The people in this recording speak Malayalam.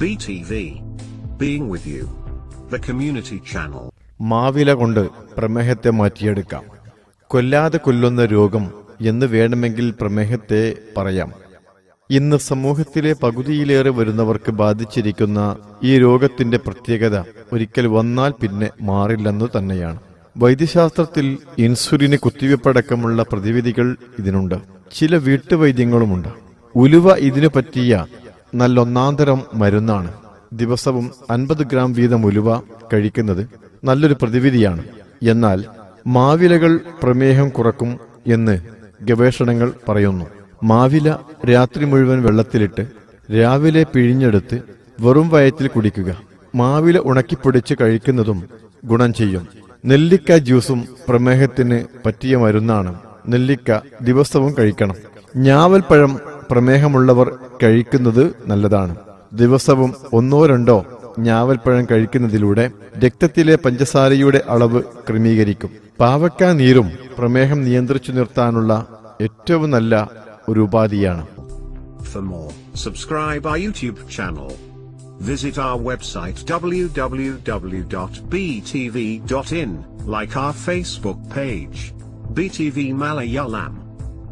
BTV. Being with you. The community channel. മാവില കൊണ്ട് പ്രമേഹത്തെ മാറ്റിയെടുക്കാം. കൊല്ലാതെ കൊല്ലുന്ന രോഗം എന്ന് വേണമെങ്കിൽ പ്രമേഹത്തെ പറയാം. ഇന്ന് സമൂഹത്തിലെ പകുതിയിലേറെ വരുന്നവർക്ക് ബാധിച്ചിരിക്കുന്ന ഈ രോഗത്തിന്റെ പ്രത്യേകത ഒരിക്കൽ വന്നാൽ പിന്നെ മാറില്ലെന്നു തന്നെയാണ്. വൈദ്യശാസ്ത്രത്തിൽ ഇൻസുലിന് കുത്തിവെപ്പടക്കമുള്ള പ്രതിവിധികൾ ഇതിനുണ്ട്. ചില വീട്ടുവൈദ്യങ്ങളുമുണ്ട്. ഉലുവ ഇതിനു പറ്റിയ നല്ലൊന്നാന്തരം മരുന്നാണ്. ദിവസവും 50 ഗ്രാം വീതം ഉലുവ കഴിക്കുന്നത് നല്ലൊരു പ്രതിവിധിയാണ്. എന്നാൽ മാവിലകൾ പ്രമേഹം കുറക്കും എന്ന് ഗവേഷണങ്ങൾ പറയുന്നു. മാവില രാത്രി മുഴുവൻ വെള്ളത്തിലിട്ട് രാവിലെ പിഴിഞ്ഞെടുത്ത് വെറും വയറ്റിൽ കുടിക്കുക. മാവില ഉണക്കിപ്പൊടിച്ച് കഴിക്കുന്നതും ഗുണം ചെയ്യും. നെല്ലിക്ക ജ്യൂസും പ്രമേഹത്തിന് പറ്റിയ മരുന്നാണ്. നെല്ലിക്ക ദിവസവും കഴിക്കണം. ഞാവൽപ്പഴം പ്രമേഹമുള്ളവർ കഴിക്കുന്നത് നല്ലതാണ്. ദിവസവും 1-2 ഞാവൽപ്പഴം കഴിക്കുന്നതിലൂടെ രക്തത്തിലെ പഞ്ചസാരയുടെ അളവ് ക്രമീകരിക്കും. പാവയ്ക്ക നീരും പ്രമേഹം നിയന്ത്രിച്ചു നിർത്താനുള്ള ഏറ്റവും നല്ല ഒരു ഉപാധിയാണ്. For more, subscribe our YouTube channel. Visit our website www.btv.in, like our Facebook page, BTV Malayalam.